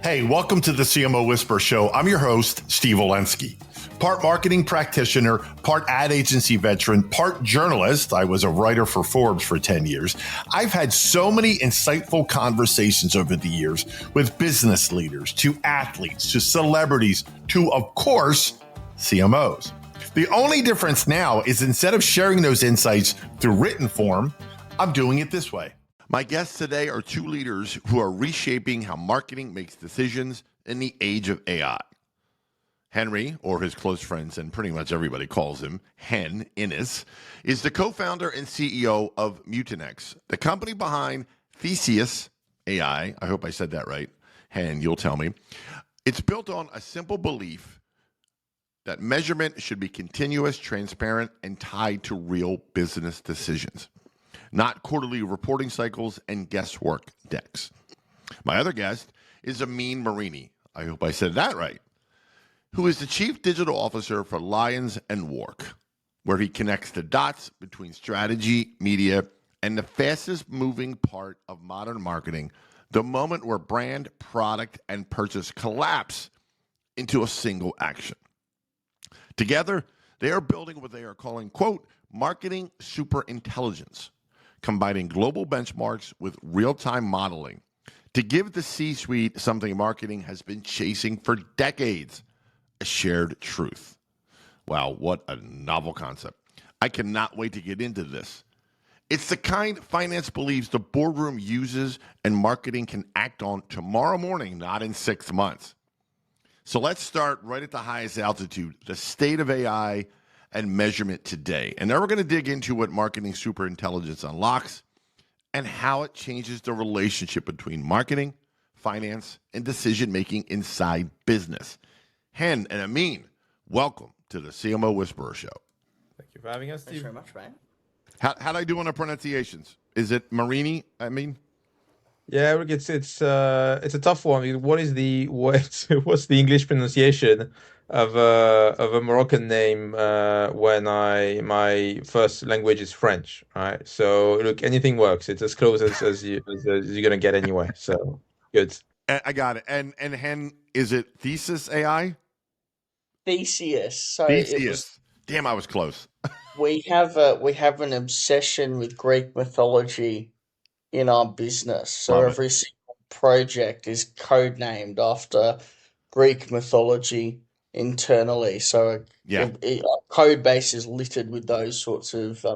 Hey, welcome to the CMO Whisper Show. I'm your host, Steve Olensky. Part marketing practitioner, part ad agency veteran, part journalist. I was a writer for Forbes for 10 years. I've had so many insightful conversations over the years with business leaders, to athletes, to celebrities, to, of course, CMOs. The only difference now is instead of sharing those insights through written form, I'm doing it this way. My guests today are two leaders who are reshaping how marketing makes decisions in the age of AI. Henry, or his close friends, and pretty much everybody calls him Hen, Innis, is the co-founder and CEO of Mutinex, the company behind Theseus AI. I hope I said that right. Hen, you'll tell me. It's built on a simple belief that measurement should be continuous, transparent, and tied to real business decisions, not quarterly reporting cycles and guesswork decks. My other guest is Amin Mrini. I hope I said that right. Who is the Chief Digital Officer for Lions WARC, where he connects the dots between strategy, media, and the fastest moving part of modern marketing, the moment where brand, product, and purchase collapse into a single action. Together, they are building what they are calling, quote, marketing superintelligence, combining global benchmarks with real-time modeling to give the C-suite something marketing has been chasing for decades, a shared truth. Wow, what a novel concept. I cannot wait to get into this. It's the kind finance believes the boardroom uses and marketing can act on tomorrow morning, not in 6 months. So let's start right at the highest altitude, the state of AI and measurement today. And then we're going to dig into what marketing superintelligence unlocks and how it changes the relationship between marketing, finance, and decision-making inside business. Hen and Amin, welcome to the CMO Whisperer Show. Thank you for having us, Steve. Thanks very much, man. How'd I do on the pronunciations? Is it Marini, Amin? Yeah, look, it's a tough one. What's the English pronunciation of a Moroccan name when my first language is French, right? So look, anything works. It's as close as you're gonna get anyway. So good. I got it. And Hen, is it Theseus AI? Theseus. So Theseus. it was. Damn, I was close. We have an obsession with Greek mythology in our business. So Love it. every single project is codenamed after Greek mythology internally. So Yeah. our code base is littered with those sorts of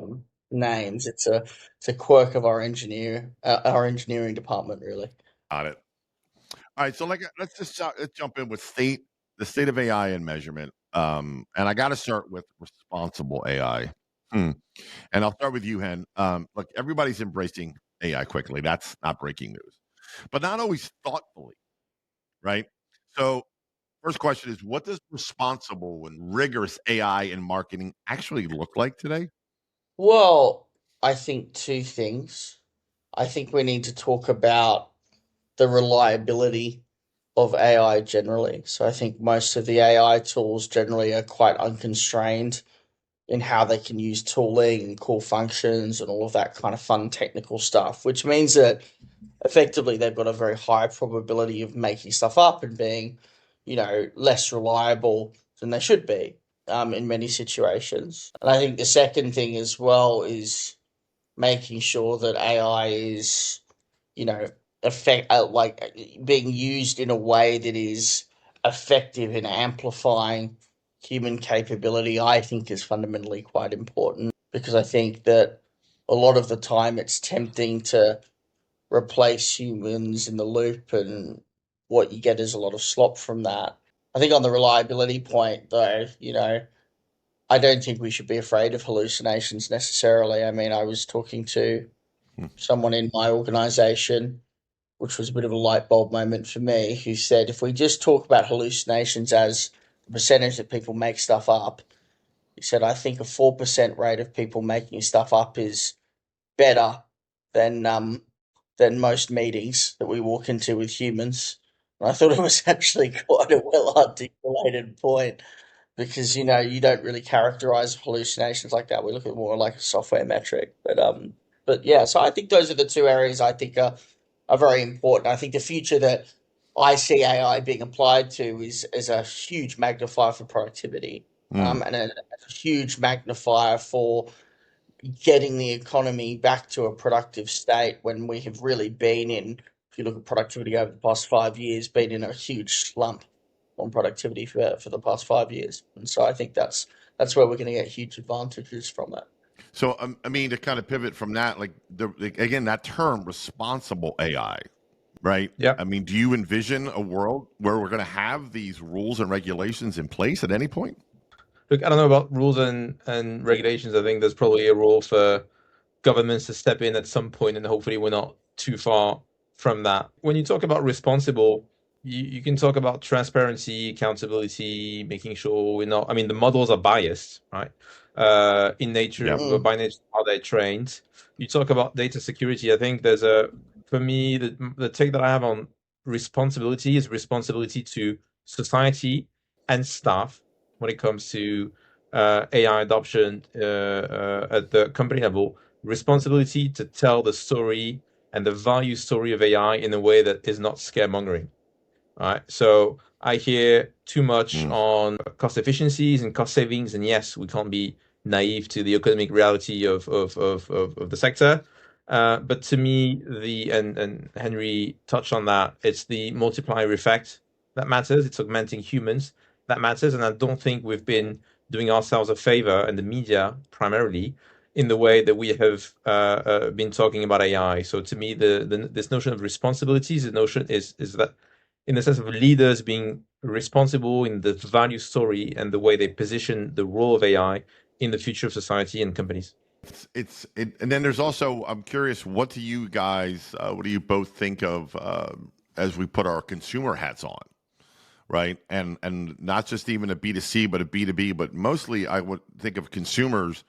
names. It's a quirk of our engineering department, really. Got it. All right, so let's jump in with the state of AI and measurement. And I got to start with responsible AI. And I'll start with you, Hen. Look, everybody's embracing AI quickly. That's not breaking news, but not always thoughtfully, right? So, first question is, what does responsible and rigorous AI in marketing actually look like today? Well, I think two things. I think we need to talk about the reliability of AI generally. So I think most of the AI tools generally are quite unconstrained in how they can use tooling and call functions and all of that kind of fun technical stuff, which means that effectively they've got a very high probability of making stuff up and being, less reliable than they should be in many situations. And I think the second thing as well is making sure that AI is, being used in a way that is effective in amplifying human capability. I think is fundamentally quite important because I think that a lot of the time it's tempting to replace humans in the loop, and what you get is a lot of slop from that. I think on the reliability point, though, I don't think we should be afraid of hallucinations necessarily. I mean, I was talking to someone in my organization, which was a bit of a light bulb moment for me, who said if we just talk about hallucinations as the percentage that people make stuff up, he said, I think a 4% rate of people making stuff up is better than most meetings that we walk into with humans. And I thought it was actually quite a well articulated point because you don't really characterize hallucinations like that. We look at more like a software metric. But yeah, so I think those are the two areas I think are very important. I think the future that I see AI being applied to is as a huge magnifier for productivity, and a huge magnifier for getting the economy back to a productive state when we have really been in, if you look at productivity over the past 5 years, been in a huge slump on productivity for the past 5 years. And so I think that's where we're going to get huge advantages from that. So, I mean, to kind of pivot from that, again, that term responsible AI, right? Yeah. I mean, do you envision a world where we're going to have these rules and regulations in place at any point? Look, I don't know about rules and regulations. I think there's probably a role for governments to step in at some point, and hopefully we're not too far from that. When you talk about responsible, you can talk about transparency, accountability, making sure we're not. I mean, the models are biased, right? In nature, by nature, how they're trained. You talk about data security. I think there's for me, the take that I have on responsibility is responsibility to society and staff when it comes to AI adoption at the company level. Responsibility to tell the story and the value story of AI in a way that is not scaremongering. Right. So I hear too much on cost efficiencies and cost savings, and yes, we can't be naive to the economic reality of the sector. But to me, and Henry touched on that, it's the multiplier effect that matters. It's augmenting humans that matters, and I don't think we've been doing ourselves a favor, and the media primarily, in the way that we have been talking about AI. So to me, this notion of responsibilities, the notion is that in the sense of leaders being responsible in the value story and the way they position the role of AI in the future of society and companies. And then there's also, I'm curious, what do you both think of as we put our consumer hats on, right? And not just even a B2C, but a B2B, but mostly I would think of consumers.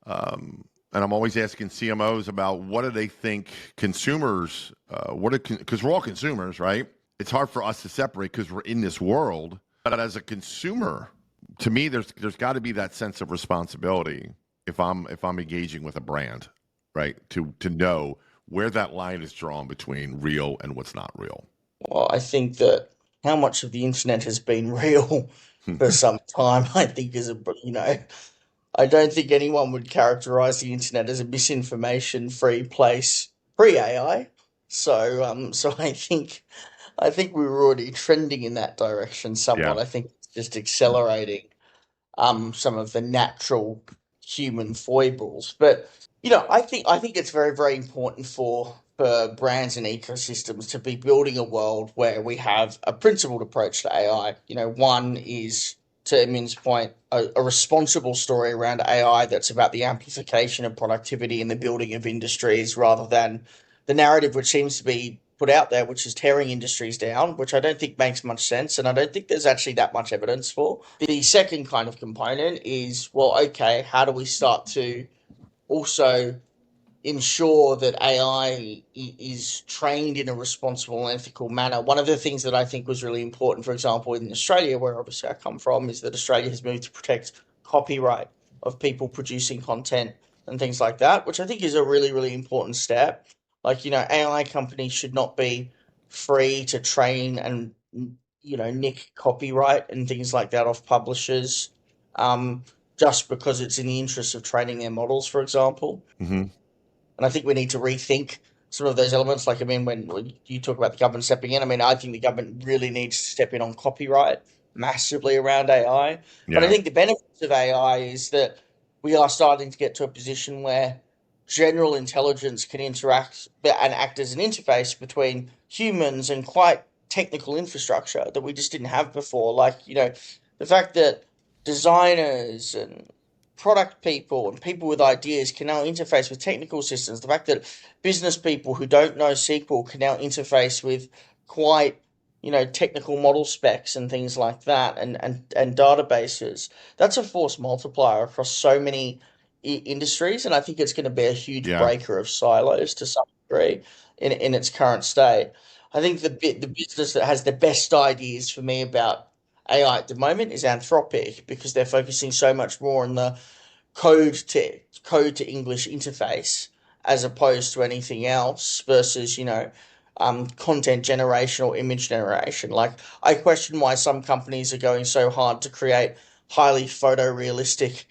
And I'm always asking CMOs about what do they think consumers, because we're all consumers, right? It's hard for us to separate because we're in this world. But as a consumer, to me, there's got to be that sense of responsibility if I'm engaging with a brand, right? To know where that line is drawn between real and what's not real. Well, I think that how much of the internet has been real for some time, I think I don't think anyone would characterize the internet as a misinformation-free place pre-AI. So I think we were already trending in that direction somewhat. Yeah. I think it's just accelerating some of the natural human foibles. But I think it's very, very important for brands and ecosystems to be building a world where we have a principled approach to AI. One is, to Amin's point, a responsible story around AI that's about the amplification of productivity and the building of industries rather than the narrative which seems to be put out there, which is tearing industries down, which I don't think makes much sense, and I don't think there's actually that much evidence for. The second kind of component is, well, okay, how do we start to also ensure that AI is trained in a responsible and ethical manner? One of the things that I think was really important, for example, in Australia, where obviously I come from, is that Australia has moved to protect copyright of people producing content and things like that, which I think is a really, really important step. Like, AI companies should not be free to train and, nick copyright and things like that off publishers, just because it's in the interest of training their models, for example. Mm-hmm. And I think we need to rethink some of those elements. Like, I mean, when you talk about the government stepping in, I mean, I think the government really needs to step in on copyright massively around AI. Yeah. But I think the benefits of AI is that we are starting to get to a position where general intelligence can interact and act as an interface between humans and quite technical infrastructure that we just didn't have before. Like, the fact that designers and product people and people with ideas can now interface with technical systems. The fact that business people who don't know SQL can now interface with quite, technical model specs and things like that, and databases. That's a force multiplier across so many industries, and I think it's going to be a huge breaker of silos to some degree in its current state. I think the business that has the best ideas for me about AI at the moment is Anthropic, because they're focusing so much more on the code to English interface as opposed to anything else versus content generation or image generation. Like, I question why some companies are going so hard to create highly photorealistic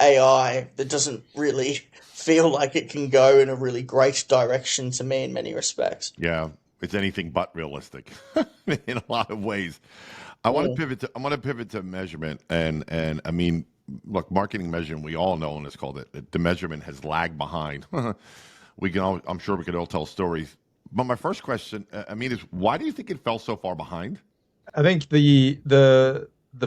AI that doesn't really feel like it can go in a really great direction to me in many respects. Yeah, it's anything but realistic in a lot of ways. I want to pivot to measurement, and I mean, look, marketing measurement. We all know, and it's called it. The measurement has lagged behind. I'm sure we could all tell stories. But my first question, I mean, is why do you think it fell so far behind? I think the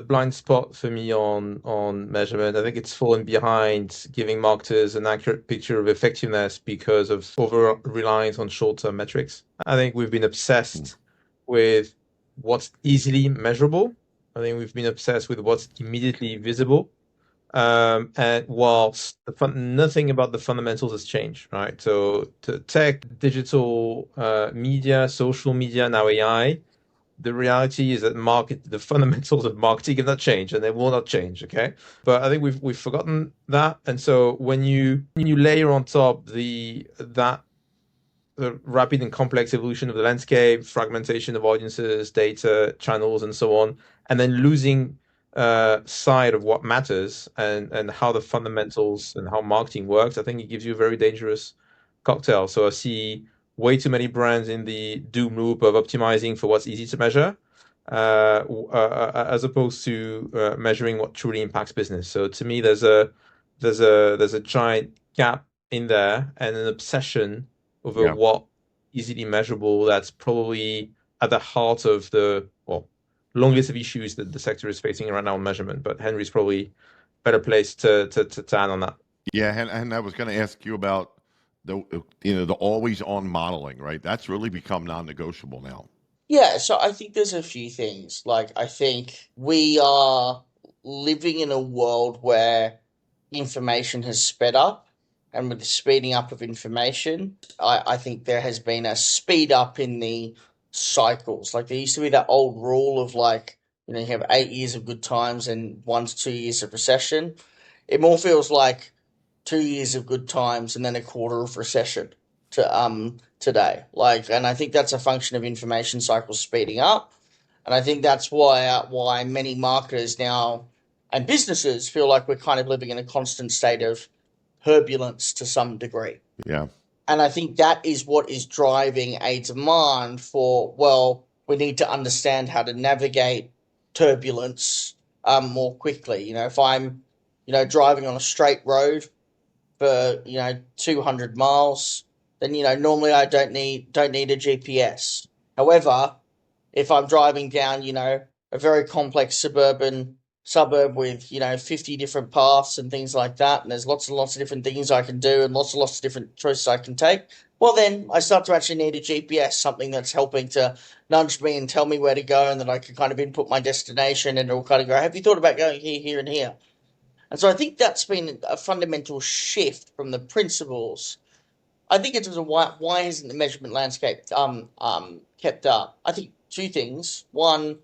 blind spot for me on measurement, I think it's fallen behind giving marketers an accurate picture of effectiveness because of over reliance on short-term metrics. I think we've been obsessed with what's easily measurable. I think we've been obsessed with what's immediately visible. And whilst nothing about the fundamentals has changed, right? So to tech, digital media, social media, now AI, the reality is that the fundamentals of marketing have not changed, and they will not change. Okay, but I think we've forgotten that, and so when you layer on top the rapid and complex evolution of the landscape, fragmentation of audiences, data, channels, and so on, and then losing sight of what matters and how the fundamentals and how marketing works, I think it gives you a very dangerous cocktail. So I see way too many brands in the doom loop of optimizing for what's easy to measure, as opposed to measuring what truly impacts business. So to me, there's a giant gap in there and an obsession over what easily measurable. That's probably at the heart of the long list of issues that the sector is facing right now on measurement. But Henry's probably better placed to add on that. Yeah, and I was going to ask you about the always on modeling, right? That's really become non-negotiable now. Yeah, so I think there's a few things. Like, I think we are living in a world where information has sped up, and with the speeding up of information, I think there has been a speed up in the cycles. Like, there used to be that old rule of, like, you have 8 years of good times and 1 to 2 years of recession. It more feels like 2 years of good times and then a quarter of recession today. Like, and I think that's a function of information cycles speeding up, and I think that's why many marketers now and businesses feel like we're kind of living in a constant state of turbulence to some degree. Yeah. And I think that is what is driving a demand for, well, we need to understand how to navigate turbulence more quickly. If I'm, driving on a straight road for 200 miles, then normally I don't need a GPS. However, if I'm driving down a very complex suburb with 50 different paths and things like that, and there's lots and lots of different things I can do and lots of different choices I can take, well, then I start to actually need a GPS, something that's helping to nudge me and tell me where to go, and then I can kind of input my destination and it'll kind of go, have you thought about going here, here, and here? And so I think that's been a fundamental shift from the principles. I think it's why hasn't the measurement landscape kept up? I think two things. One,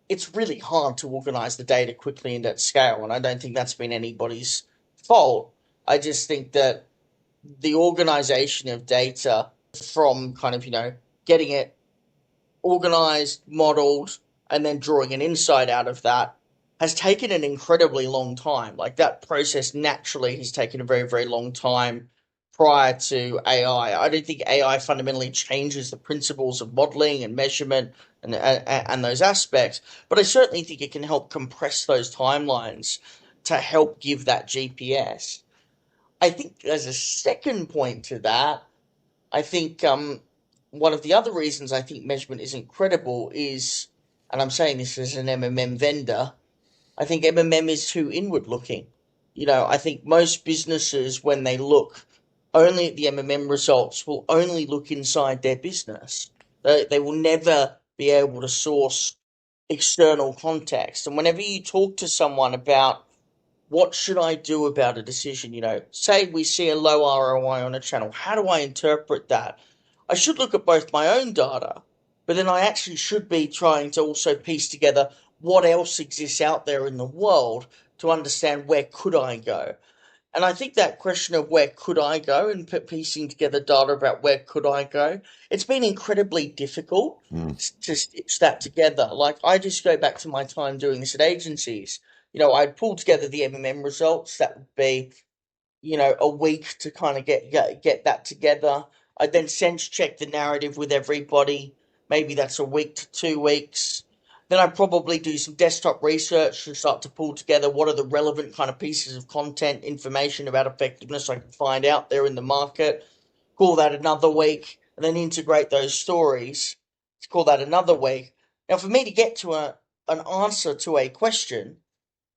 it's really hard to organize the data quickly and at scale, and I don't think that's been anybody's fault. I just think that the organization of data from kind of, getting it organized, modeled, and then drawing an insight out of that has taken an incredibly long time. Like, that process naturally has taken a very, very long time prior to AI. I don't think AI fundamentally changes the principles of modeling and measurement and those aspects, but I certainly think it can help compress those timelines to help give that GPS. I think as a second point to that, I think one of the other reasons I think measurement is incredible is, and I'm saying this as an MMM vendor, I think MMM is too inward looking. I think most businesses, when they look only at the MMM results, will only look inside their business. They will never be able to source external context. And whenever you talk to someone about what should I do about a decision, say we see a low ROI on a channel, how do I interpret that? I should look at both my own data, but then I actually should be trying to also piece together what else exists out there in the world to understand where could I go. And I think that question of where could I go and piecing together data about where could I go, it's been incredibly difficult to stitch that together. Like, I just go back to my time doing this at agencies. I'd pull together the MMM results. That would be, a week to kind of get that together. I then sense check the narrative with everybody. Maybe that's a week to 2 weeks. Then I probably do some desktop research and start to pull together what are the relevant kind of pieces of content, information about effectiveness I can find out there in the market. Call that another week, and then integrate those stories. Call that another week. Now, for me to get to an answer to a question,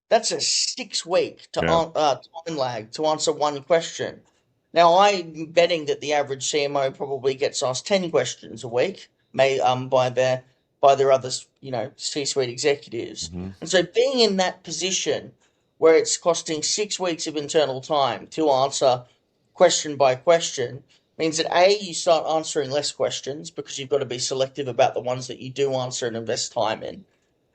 that's a 6 week time lag to answer one question. Now, I'm betting that the average CMO probably gets asked 10 questions a week, by their other, C-suite executives. And so being in that position where it's costing 6 weeks of internal time to answer question by question means that A, you start answering less questions because you've got to be selective about the ones that you do answer and invest time in.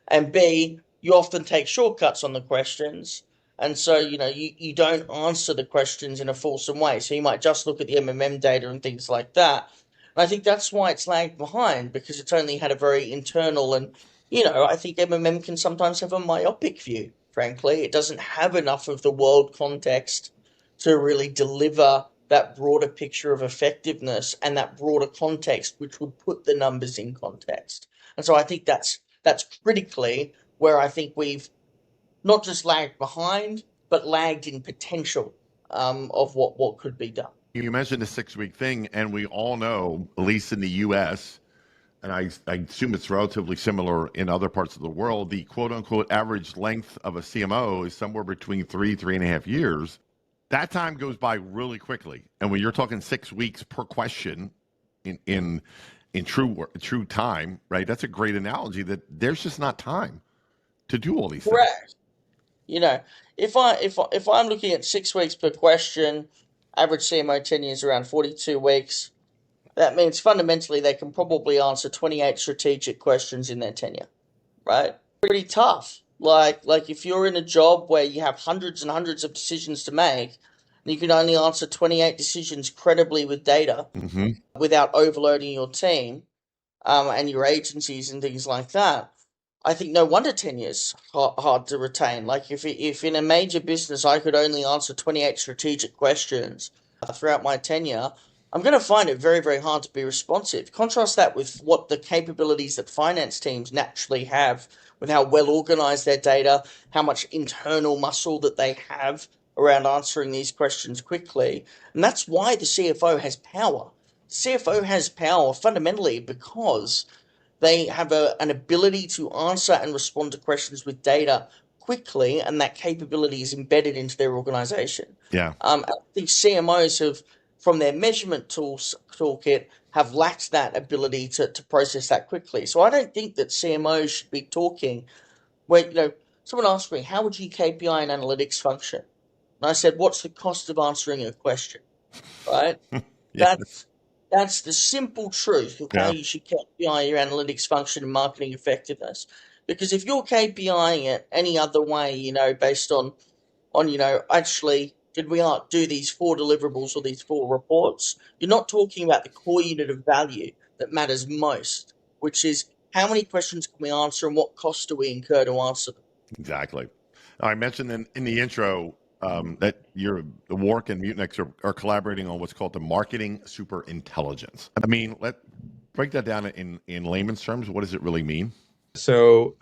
And B, you often take shortcuts on the questions. And so, you don't answer the questions in a fulsome way. So you might just look at the MMM data and things like that. And I think that's why it's lagged behind, because it's only had a very internal and, I think MMM can sometimes have a myopic view, frankly. It doesn't have enough of the world context to really deliver that broader picture of effectiveness and that broader context, which would put the numbers in context. And so I think that's critically where I think we've not just lagged behind, but lagged in potential of what could be done. You mentioned the 6 week thing, and we all know, at least in the U.S., and I assume it's relatively similar in other parts of the world, the quote unquote average length of a CMO is somewhere between 3.5 years. That time goes by really quickly. And when you're talking 6 weeks per question in true time, right? That's a great analogy that there's just not time to do all these things. Correct. If I'm looking at 6 weeks per question, average CMO tenure is around 42 weeks. That means fundamentally they can probably answer 28 strategic questions in their tenure, right? Pretty tough. Like if you're in a job where you have hundreds and hundreds of decisions to make, and you can only answer 28 decisions credibly with data without overloading your team and your agencies and things like that, I think no wonder tenure's hard to retain. Like if in a major business I could only answer 28 strategic questions throughout my tenure, I'm going to find it very, very hard to be responsive. Contrast that with what the capabilities that finance teams naturally have, with how well organized their data, how much internal muscle that they have around answering these questions quickly. And that's why the CFO has power. The CFO has power fundamentally because they have an ability to answer and respond to questions with data quickly, and that capability is embedded into their organization. Yeah. I think CMOs have, from their measurement toolkit, have lacked that ability to process that quickly. So I don't think that CMOs should be talking where, someone asked me, how would you KPI and analytics function? And I said, what's the cost of answering a question, right? That's the simple truth of how you should KPI your analytics function and marketing effectiveness. Because if you're KPIing it any other way, based on actually, did we not do these 4 deliverables or these 4 reports? You're not talking about the core unit of value that matters most, which is how many questions can we answer and what costs do we incur to answer them? Exactly. I mentioned in the intro that the WARC and Mutinex are collaborating on what's called the marketing superintelligence. I mean, let's break that down in layman's terms. What does it really mean? So,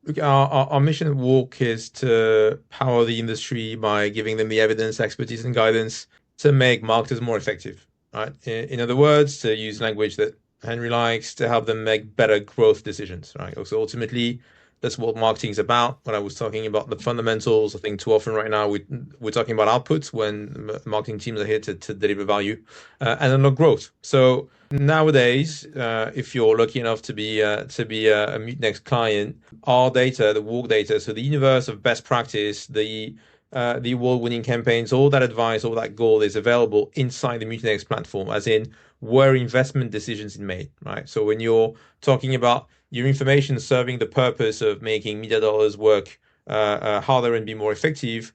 look, our mission at WARC is to power the industry by giving them the evidence, expertise, and guidance to make marketers more effective, right? In other words, to use language that Henry likes, to help them make better growth decisions, right? So ultimately, that's what marketing is about. When I was talking about the fundamentals, I think too often right now we're talking about outputs when marketing teams are here to deliver value and unlock growth. So nowadays, if you're lucky enough to be a Mutinex client, our data, the WARC data, so the universe of best practice, the award-winning campaigns, all that advice, all that gold is available inside the Mutinex platform, as in where investment decisions are made, right? So when you're talking about your information serving the purpose of making media dollars work harder and be more effective,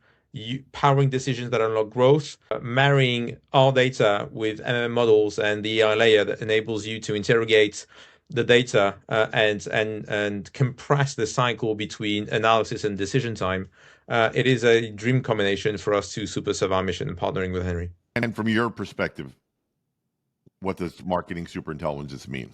powering decisions that unlock growth, marrying our data with MMM models and the AI layer that enables you to interrogate the data and compress the cycle between analysis and decision time. It is a dream combination for us to super serve our mission and partnering with Henry. And from your perspective, what does marketing superintelligence mean?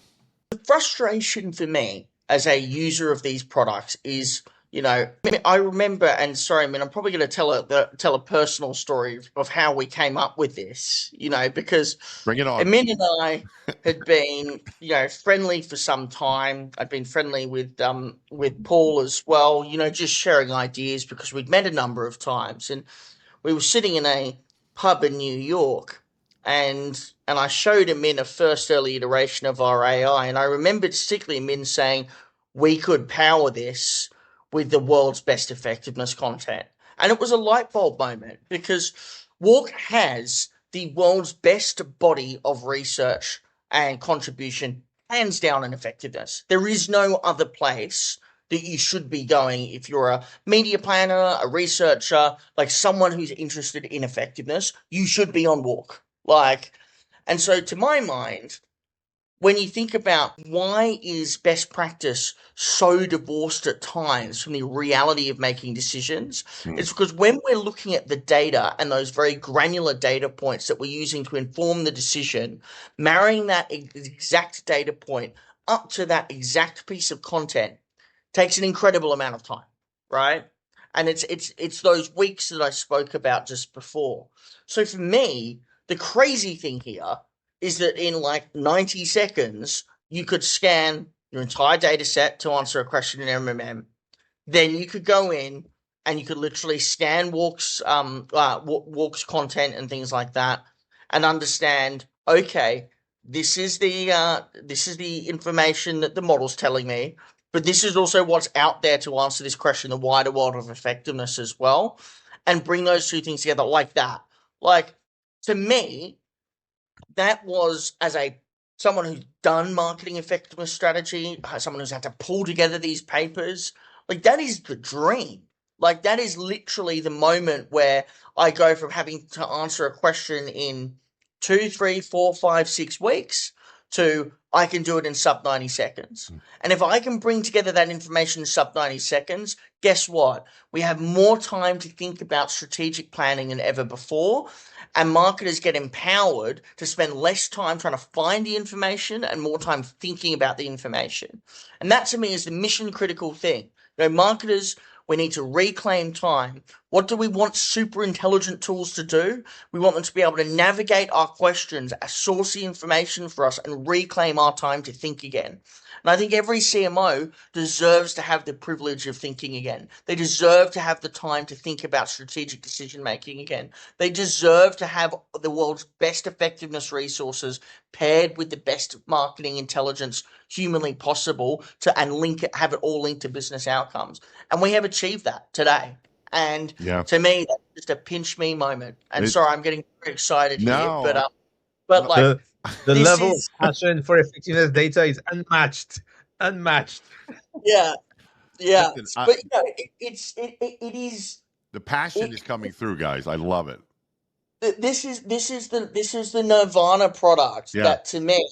The frustration for me as a user of these products is, I remember, and sorry, I'm probably going to tell a personal story of how we came up with this, because Bring it on. Amin and I had been, friendly for some time. I'd been friendly with Paul as well, just sharing ideas because we'd met a number of times, and we were sitting in a pub in New York, and I showed him in a first early iteration of our AI, and I remember distinctly Min saying we could power this with the world's best effectiveness content. And it was a light bulb moment because WARC has the world's best body of research and contribution, hands down, in effectiveness. There is no other place that you should be going if you're a media planner, a researcher, like someone who's interested in effectiveness. You should be on WARC. And so to my mind, when you think about why is best practice so divorced at times from the reality of making decisions, it's because when we're looking at the data and those very granular data points that we're using to inform the decision, marrying that exact data point up to that exact piece of content takes an incredible amount of time, right? And it's those weeks that I spoke about just before. So for me, the crazy thing here is that in like 90 seconds, you could scan your entire data set to answer a question in MMM. Then you could go in and you could literally scan WARC's content and things like that and understand, okay, this is the information that the model's telling me, but this is also what's out there to answer this question, the wider world of effectiveness as well, and bring those two things together like that. Like, to me, that was, as someone who's done marketing effectiveness strategy, someone who's had to pull together these papers, like that is the dream. Like that is literally the moment where I go from having to answer a question in 2, 3, 4, 5, 6 weeks to I can do it in sub 90 seconds. And if I can bring together that information in sub 90 seconds, guess what? We have more time to think about strategic planning than ever before. And marketers get empowered to spend less time trying to find the information and more time thinking about the information. And that to me is the mission critical thing. Marketers, we need to reclaim time. What do we want super intelligent tools to do? We want them to be able to navigate our questions, source the information for us, and reclaim our time to think again. And I think every CMO deserves to have the privilege of thinking again. They deserve to have the time to think about strategic decision making again. They deserve to have the world's best effectiveness resources paired with the best marketing intelligence humanly possible and have it all linked to business outcomes. And we have achieved that today. And to me, that's just a pinch me moment. And sorry, I'm getting very excited here, but like the level of passion for effectiveness data is unmatched. Yeah. Listen, but it is. The passion is coming through, guys. I love it. This is the Nirvana product that to me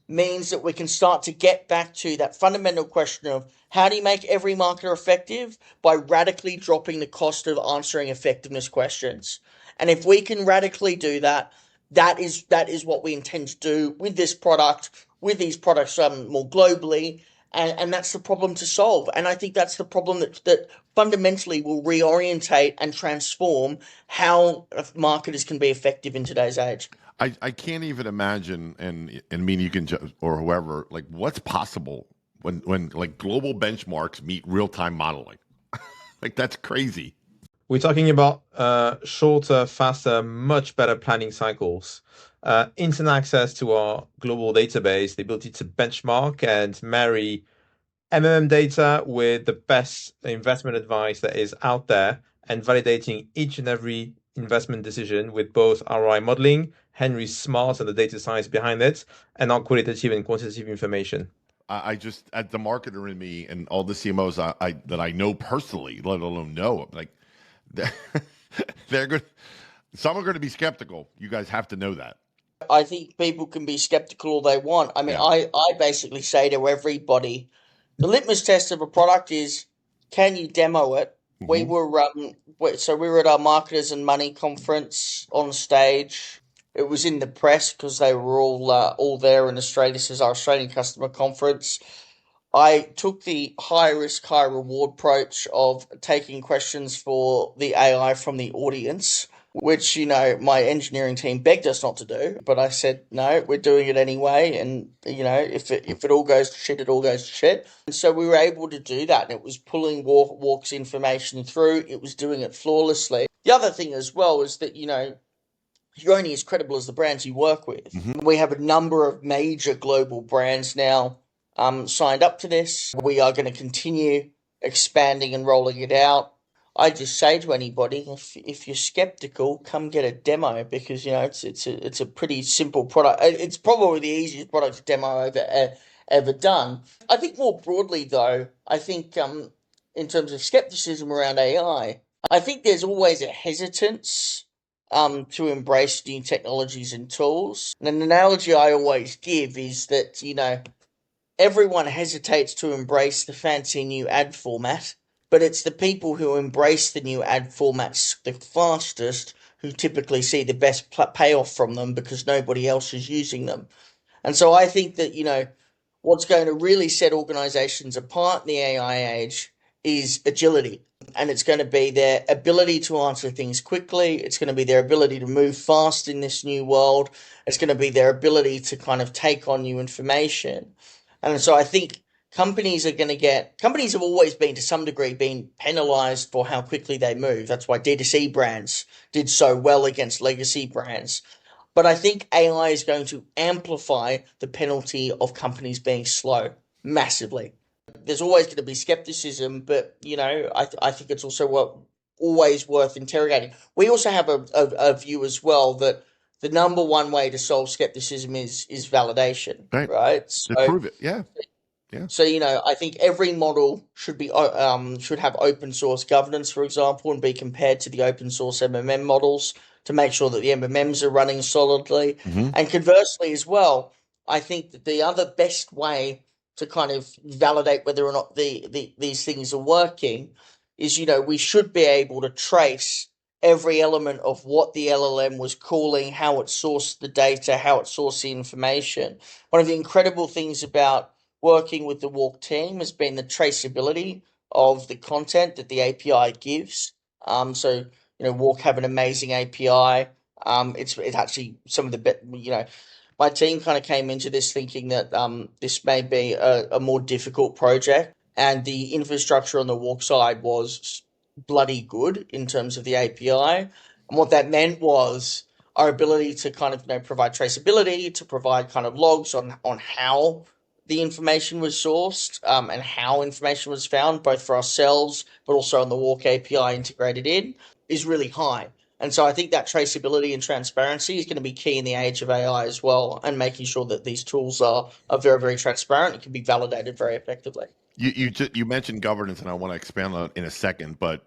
means that we can start to get back to that fundamental question of how do you make every marketer effective by radically dropping the cost of answering effectiveness questions. And if we can radically do that, that is what we intend to do with this product, with these products more globally. And that's the problem to solve. And I think that's the problem that fundamentally will reorientate and transform how marketers can be effective in today's age. I can't even imagine, and I mean, you can, or whoever, like what's possible when like global benchmarks meet real-time modeling. Like that's crazy. We're talking about shorter, faster, much better planning cycles, instant access to our global database, the ability to benchmark and marry MMM data with the best investment advice that is out there, and validating each and every investment decision with both ROI modeling, Henry's smarts and the data science behind it, and our qualitative and quantitative information. I just, at the marketer in me and all the CMOs that I know personally, let alone know, like They're good. Some are going to be skeptical. You guys have to know that. I think people can be skeptical all they want. I mean, Yeah. I basically say to everybody, the litmus test of a product is, can you demo it? We were so we were at our Marketers and Money conference on stage. It was in the press because they were all there in Australia. This is our Australian customer conference. I took the high risk, high reward approach of taking questions for the AI from the audience, which, my engineering team begged us not to do. But I said, no, we're doing it anyway. And, if it all goes to shit, it all goes to shit. And so we were able to do that. And it was pulling WARC's information through. It was doing it flawlessly. The other thing as well is that, you're only as credible as the brands you work with. We have a number of major global brands now signed up to this. We are going to continue expanding and rolling it out. I just say to anybody, if you're skeptical, come get a demo because it's a pretty simple product. It's probably the easiest product to demo I've ever done. I think more broadly though, I think in terms of skepticism around AI, I think there's always a hesitance to embrace new technologies and tools. And an analogy I always give is that, everyone hesitates to embrace the fancy new ad format, but it's the people who embrace the new ad formats the fastest who typically see the best payoff from them because nobody else is using them. And so I think that, what's going to really set organizations apart in the AI age is agility. And it's going to be their ability to answer things quickly. It's going to be their ability to move fast in this new world. It's going to be their ability to kind of take on new information. And so I think companies have always been to some degree been penalized for how quickly they move. That's why D2C brands did so well against legacy brands. But I think AI is going to amplify the penalty of companies being slow massively. There's always going to be skepticism, but I think it's also always worth interrogating. We also have a view as well that the number one way to solve skepticism is validation, right? To prove it, yeah. So I think every model should have open source governance, for example, and be compared to the open source MMM models to make sure that the MMMs are running solidly. And conversely as well, I think that the other best way to kind of validate whether or not these things are working is, we should be able to trace every element of what the LLM was calling, how it sourced the data, how it sourced the information. One of the incredible things about working with the WARC team has been the traceability of the content that the API gives. So WARC have an amazing API. It's actually some of the my team kind of came into this thinking that this may be a more difficult project, and the infrastructure on the WARC side was bloody good in terms of the API. And what that meant was our ability to kind of provide traceability, to provide kind of logs on how the information was sourced and how information was found, both for ourselves but also on the WARC API integrated in, is really high. And so I think that traceability and transparency is going to be key in the age of AI as well, and making sure that these tools are very, very transparent and can be validated very effectively. You mentioned governance, and I want to expand on it in a second, but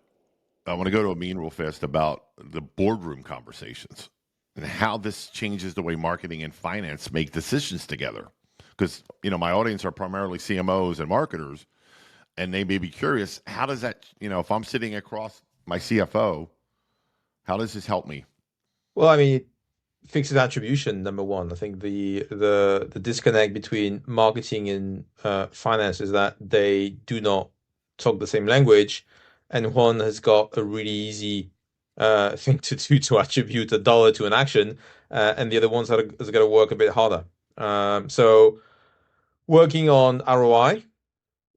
I want to go to Amin real fast about the boardroom conversations and how this changes the way marketing and finance make decisions together. Because, my audience are primarily CMOs and marketers, and they may be curious, how does that, if I'm sitting across my CFO, how does this help me? Well, I mean, it fixes attribution, number one. I think the disconnect between marketing and finance is that they do not talk the same language, and one has got a really easy thing to do to attribute a dollar to an action, and the other one's has got to work a bit harder. So working on ROI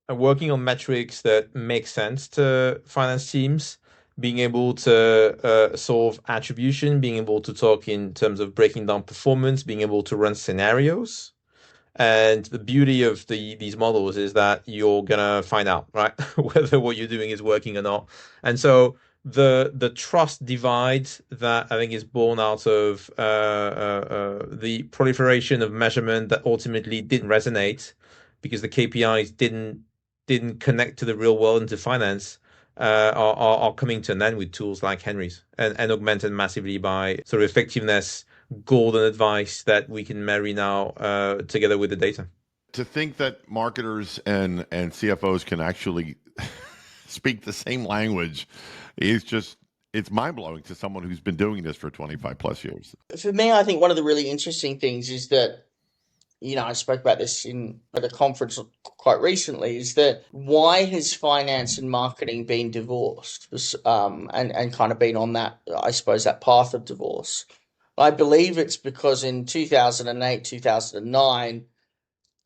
and working on metrics that make sense to finance teams, being able to solve attribution, being able to talk in terms of breaking down performance, being able to run scenarios. And the beauty of these models is that you're gonna find out, right, whether what you're doing is working or not. And so the trust divide that I think is born out of the proliferation of measurement that ultimately didn't resonate because the KPIs didn't connect to the real world and to finance, are coming to an end with tools like Henry's and augmented massively by sort of effectiveness, golden advice that we can marry now together with the data. To think that marketers and CFOs can actually speak the same language is just, it's mind-blowing to someone who's been doing this for 25 plus years. For me, I think one of the really interesting things is that, I spoke about this at a conference quite recently, is that why has finance and marketing been divorced, and kind of been on that, I suppose, that path of divorce? I believe it's because in 2008, 2009,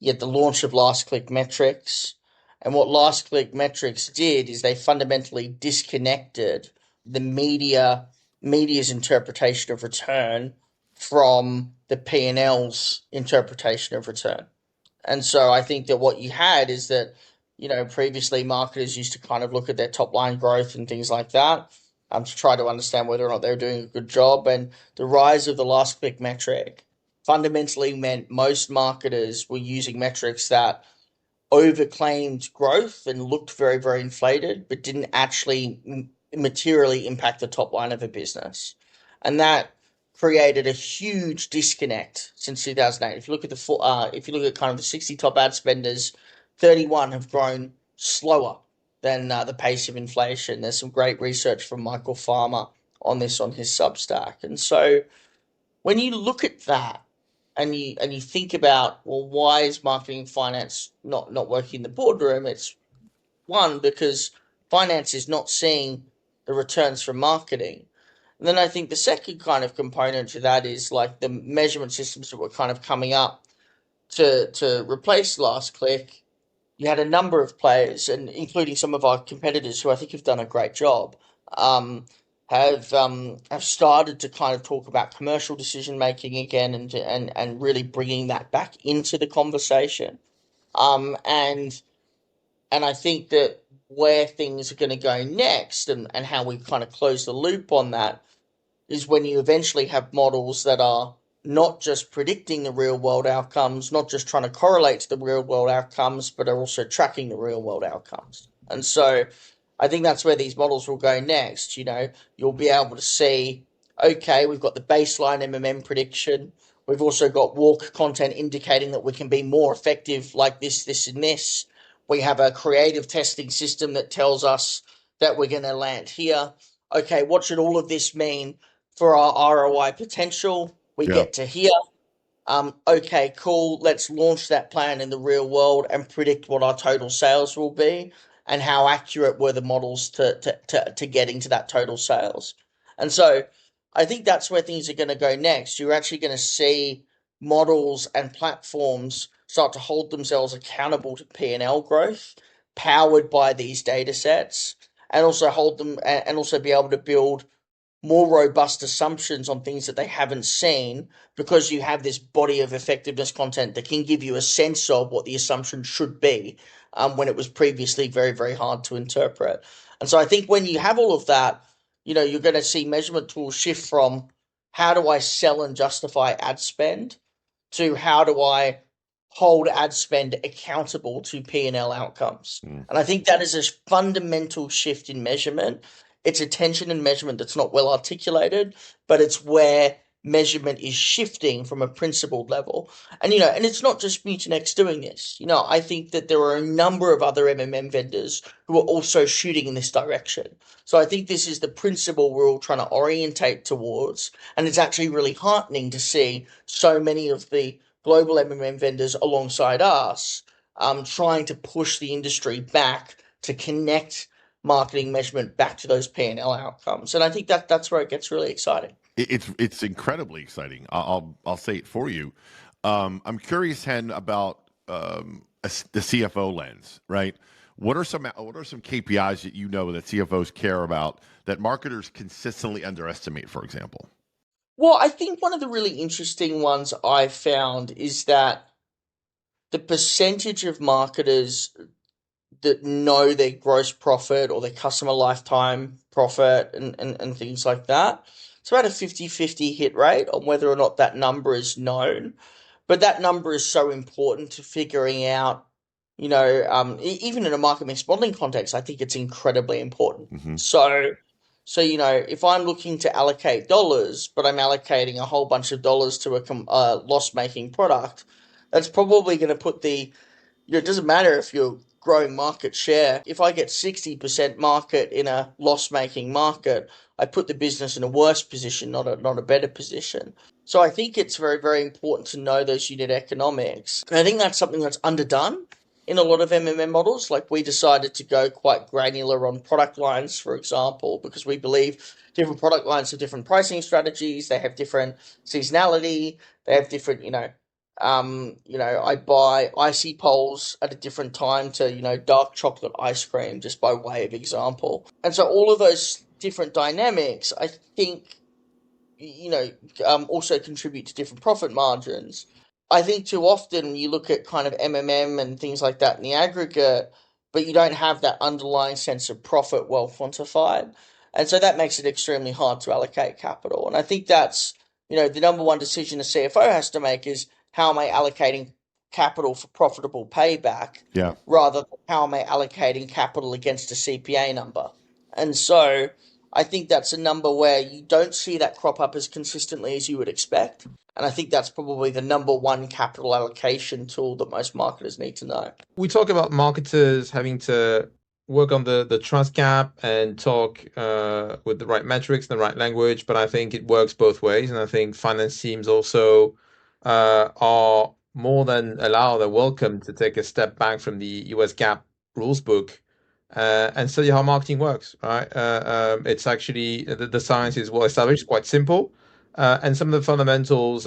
you had the launch of last click metrics. And what last click metrics did is they fundamentally disconnected the media's interpretation of return from the P&L's interpretation of return. And so I think that what you had is that, previously marketers used to kind of look at their top line growth and things like that, to try to understand whether or not they were doing a good job. And the rise of the last click metric fundamentally meant most marketers were using metrics that overclaimed growth and looked very, very inflated, but didn't actually materially impact the top line of a business. And that created a huge disconnect since 2008. If you look at kind of the 60 top ad spenders, 31 have grown slower than the pace of inflation. There's some great research from Michael Farmer on this on his Substack. And so when you look at that and you think about, well, why is marketing and finance not working in the boardroom? It's one, because finance is not seeing the returns from marketing. And then I think the second kind of component to that is like the measurement systems that were kind of coming up to replace last click. You had a number of players, and including some of our competitors who I think have done a great job, have started to kind of talk about commercial decision making again, and really bringing that back into the conversation. And I think that where things are going to go next, and how we kind of close the loop on that, is when you eventually have models that are not just predicting the real world outcomes, not just trying to correlate to the real world outcomes, but are also tracking the real world outcomes. And so I think that's where these models will go next. You'll be able to see, okay, we've got the baseline MMM prediction. We've also got WARC content indicating that we can be more effective like this, and this. We have a creative testing system that tells us that we're going to land here. Okay, what should all of this mean for our ROI potential? We get to here. Okay, cool. Let's launch that plan in the real world and predict what our total sales will be, and how accurate were the models to getting to that total sales. And so I think that's where things are going to go next. You're actually going to see models and platforms start to hold themselves accountable to P&L growth powered by these data sets, and also hold them and also be able to build more robust assumptions on things that they haven't seen, because you have this body of effectiveness content that can give you a sense of what the assumption should be, when it was previously very, very hard to interpret. And so I think when you have all of that, you're going to see measurement tools shift from how do I sell and justify ad spend to how do I hold ad spend accountable to P&L outcomes. And I think that is a fundamental shift in measurement. It's attention and measurement that's not well articulated, but it's where measurement is shifting from a principled level. And, and it's not just Mutinex doing this. I think that there are a number of other MMM vendors who are also shooting in this direction. So I think this is the principle we're all trying to orientate towards. And it's actually really heartening to see so many of the global MMM vendors alongside us, trying to push the industry back to connect marketing measurement back to those P&L outcomes. And I think that's where it gets really exciting. It's incredibly exciting. I'll say it for you. I'm curious, Hen, about the CFO lens, right? What are some KPIs that that CFOs care about that marketers consistently underestimate, for example? Well, I think one of the really interesting ones I found is that the percentage of marketers that know their gross profit or their customer lifetime profit and things like that, it's about a 50-50 hit rate on whether or not that number is known. But that number is so important to figuring out Even in a market mix modeling context, I think it's incredibly important. Mm-hmm. So if I'm looking to allocate dollars, but I'm allocating a whole bunch of dollars to a loss-making product, that's probably going to put it doesn't matter if you're growing market share. If I get 60% market in a loss-making market, I put the business in a worse position, not a better position. So I think it's very, very important to know those unit economics. And I think that's something that's underdone in a lot of MMM models. Like, we decided to go quite granular on product lines, for example, because we believe different product lines have different pricing strategies. They have different seasonality. They have different, I buy icy poles at a different time to, dark chocolate ice cream, just by way of example. And so all of those different dynamics, I think, also contribute to different profit margins. I think too often you look at kind of MMM and things like that in the aggregate, but you don't have that underlying sense of profit well quantified. And so that makes it extremely hard to allocate capital. And I think that's, the number one decision a CFO has to make is, how am I allocating capital for profitable payback, Yeah. rather than how am I allocating capital against a CPA number. And so I think that's a number where you don't see that crop up as consistently as you would expect. And I think that's probably the number one capital allocation tool that most marketers need to know. We talk about marketers having to work on the trust gap and talk with the right metrics and the right language, but I think it works both ways. And I think finance teams also are more than allowed or welcome to take a step back from the US GAAP rules book and study how marketing works, right? It's actually, the science is well established, quite simple. And some of the fundamentals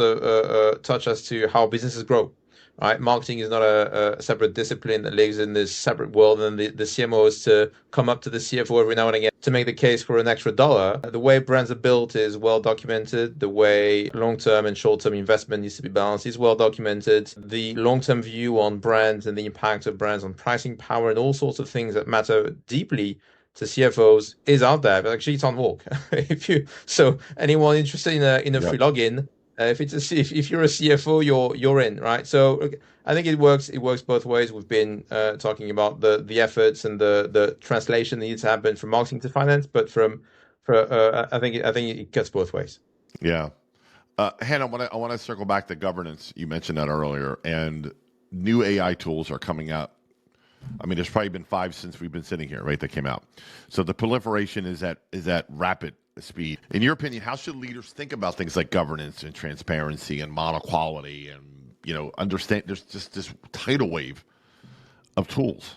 touch as to how businesses grow. Right, marketing is not a separate discipline that lives in this separate world, and the CMO is to come up to the CFO every now and again to make the case for an extra dollar. The way brands are built is well documented. The way long-term and short-term investment needs to be balanced is well documented. The long-term view on brands and the impact of brands on pricing power and all sorts of things that matter deeply to CFOs is out there, but actually it's on WARC. So anyone interested in a free login, if you're a CFO, you're in, right? So I think it works. It works both ways. We've been talking about the efforts and the translation that needs to happen from marketing to finance, but I think it cuts both ways. Yeah. Hannah, I want to circle back to governance. You mentioned that earlier, and new AI tools are coming out. I mean, there's probably been 5 since we've been sitting here, right? That came out. So the proliferation is at rapid speed. In your opinion, how should leaders think about things like governance and transparency and model quality and, understand there's just this tidal wave of tools?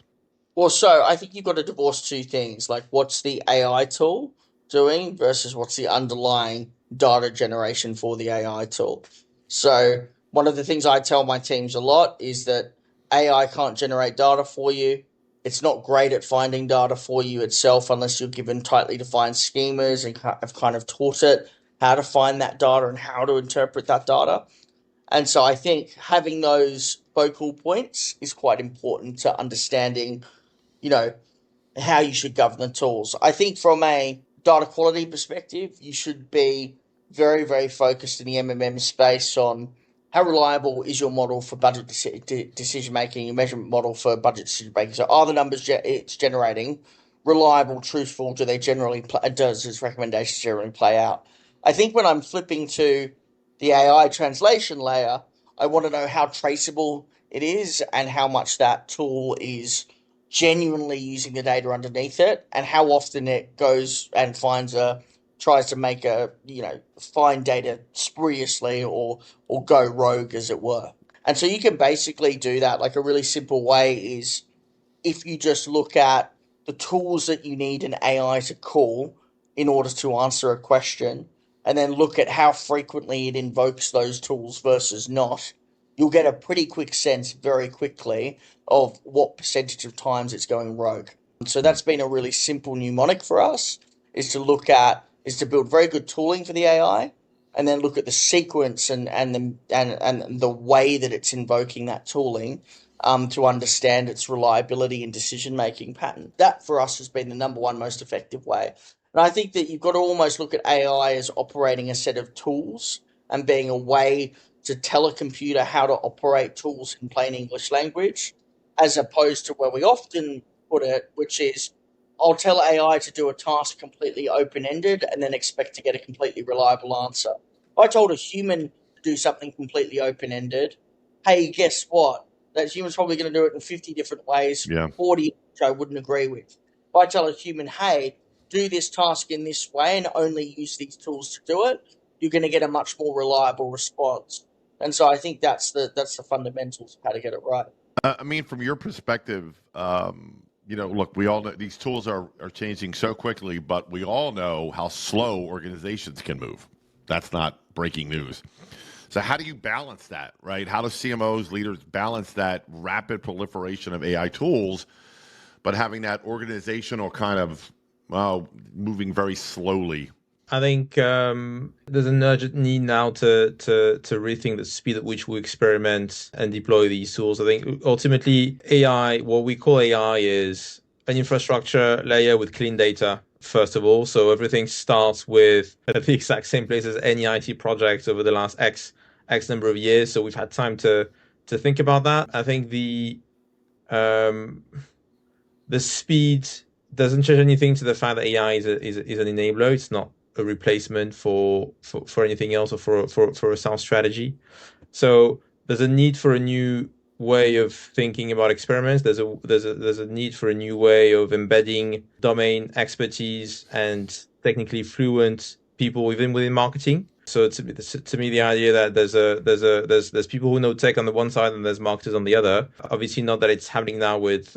Well, so I think you've got to divorce two things, like what's the AI tool doing versus what's the underlying data generation for the AI tool. So one of the things I tell my teams a lot is that AI can't generate data for you. It's not great at finding data for you itself unless you're given tightly defined schemas and have kind of taught it how to find that data and how to interpret that data. And so I think having those focal points is quite important to understanding, you know, how you should govern the tools. I think from a data quality perspective, you should be very, very focused in the MMM space on how reliable is your model for budget decision making, your measurement model for budget decision making. So are the numbers it's generating reliable, truthful? Do they generally does its recommendations generally play out? I think when I'm flipping to the AI translation layer, I want to know how traceable it is and how much that tool is genuinely using the data underneath it, and how often it goes and tries to make find data spuriously or go rogue, as it were. And so you can basically do that. Like, a really simple way is, if you just look at the tools that you need an AI to call in order to answer a question, and then look at how frequently it invokes those tools versus not, you'll get a pretty quick sense very quickly of what percentage of times it's going rogue. So that's been a really simple mnemonic for us, is to build very good tooling for the AI, and then look at the sequence and the way that it's invoking that tooling to understand its reliability and decision-making pattern. That, for us, has been the number one most effective way. And I think that you've got to almost look at AI as operating a set of tools and being a way to tell a computer how to operate tools in plain English language, as opposed to where we often put it, which is I'll tell AI to do a task completely open-ended and then expect to get a completely reliable answer. If I told a human to do something completely open-ended, hey, guess what? That human's probably going to do it in 50 different ways, Yeah. 40 which I wouldn't agree with. If I tell a human, hey, do this task in this way and only use these tools to do it, you're going to get a much more reliable response. And so I think that's the fundamentals of how to get it right. I mean, from your perspective, look, we all know these tools are changing so quickly, but we all know how slow organizations can move. That's not breaking news. So how do you balance that, right? How do CMOs, leaders balance that rapid proliferation of AI tools, but having that organizational kind of moving very slowly? I think there's an urgent need now to rethink the speed at which we experiment and deploy these tools. I think ultimately AI, what we call AI, is an infrastructure layer with clean data, first of all. So everything starts with at the exact same place as any IT project over the last X number of years. So we've had time to think about that. I think the speed doesn't change anything to the fact that AI is an enabler. It's not a replacement for anything else or for a sound strategy. So there's a need for a new way of thinking about experiments. There's a need for a new way of embedding domain expertise and technically fluent people even within marketing. So to me, the idea that there's people who know tech on the one side and there's marketers on the other. Obviously, not that it's happening now with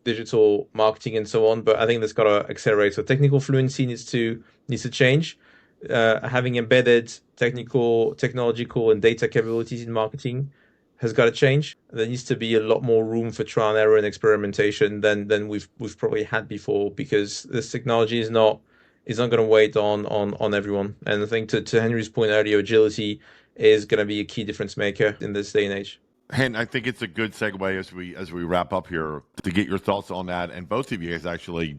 digital marketing and so on, but I think that's got to accelerate. So technical fluency needs to change. Having embedded technological and data capabilities in marketing has got to change. There needs to be a lot more room for trial and error and experimentation than we've probably had before, because this technology is not going to wait on everyone. And I think to Henry's point earlier, agility is going to be a key difference maker in this day and age. And I think it's a good segue as we wrap up here to get your thoughts on that. And both of you guys actually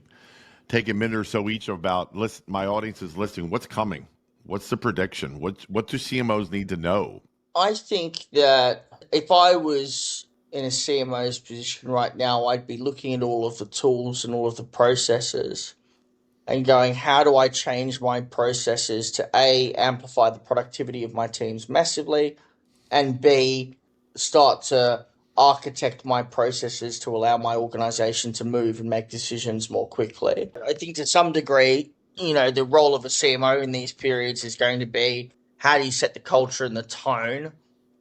take a minute or so each about my audience is listening. What's coming? What's the prediction? What do CMOs need to know? I think that if I was in a CMO's position right now, I'd be looking at all of the tools and all of the processes and going, how do I change my processes to A, amplify the productivity of my teams massively, and B, start to architect my processes to allow my organization to move and make decisions more quickly. I think to some degree, the role of a CMO in these periods is going to be, how do you set the culture and the tone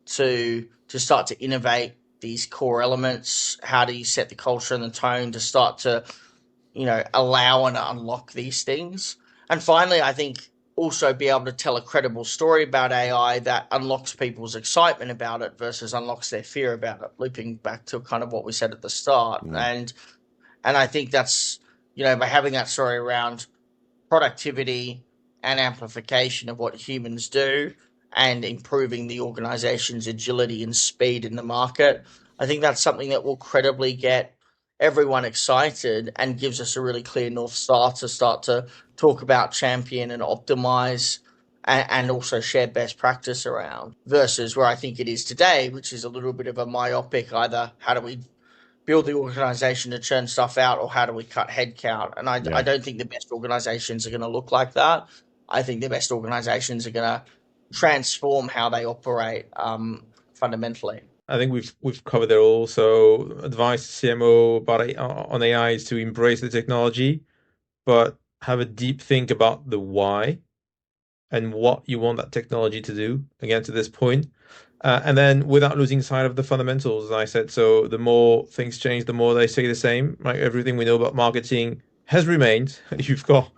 to start to innovate these core elements? How do you set the culture and the tone to start to allow and unlock these things? And finally, I think also be able to tell a credible story about AI that unlocks people's excitement about it versus unlocks their fear about it, looping back to kind of what we said at the start. And I think that's, by having that story around productivity and amplification of what humans do and improving the organization's agility and speed in the market, I think that's something that will credibly get everyone excited and gives us a really clear North Star to start to talk about, champion and optimize and also share best practice around, versus where I think it is today, which is a little bit of a myopic, either how do we build the organization to churn stuff out or how do we cut headcount? And I don't think the best organizations are going to look like that. I think the best organizations are going to transform how they operate fundamentally. I think we've covered it all. So advice to CMO on AI is to embrace the technology, but have a deep think about the why and what you want that technology to do, again, to this point. And then without losing sight of the fundamentals, as I said. So the more things change, the more they stay the same. Right? Everything we know about marketing has remained. You've got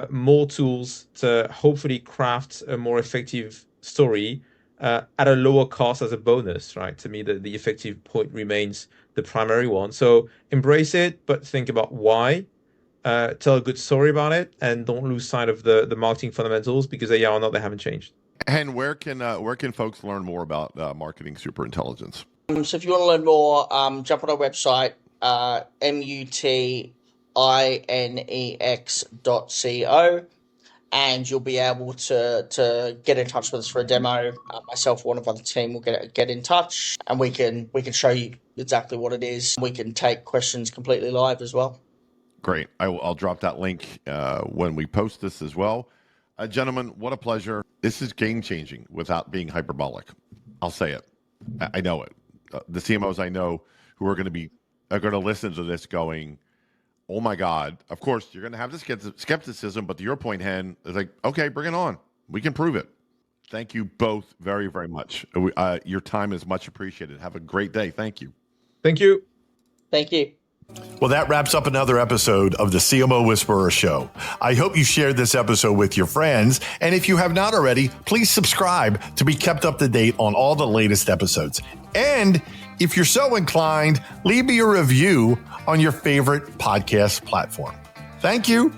more tools to hopefully craft a more effective story at a lower cost as a bonus, right? To me, the effective point remains the primary one. So embrace it, but think about why. Tell a good story about it, and don't lose sight of the marketing fundamentals, because they are not, they haven't changed. And where can folks learn more about marketing superintelligence? So if you want to learn more, jump on our website, mutinex.co. and you'll be able to get in touch with us for a demo. Myself or one of the team will get in touch, and we can show you exactly what it is. We can take questions completely live as well. Great. I'll drop that link when we post this as well. Gentlemen, what a pleasure. This is game-changing without being hyperbolic. I'll say it. I know it. The CMOs I know who are going to listen to this going, oh my God. Of course, you're going to have this skepticism, but to your point, Hen, it's like, okay, bring it on. We can prove it. Thank you both very, very much. Your time is much appreciated. Have a great day. Thank you. Thank you. Thank you. Well, that wraps up another episode of the CMO Whisperer Show. I hope you shared this episode with your friends. And if you have not already, please subscribe to be kept up to date on all the latest episodes. And if you're so inclined, leave me a review on your favorite podcast platform. Thank you.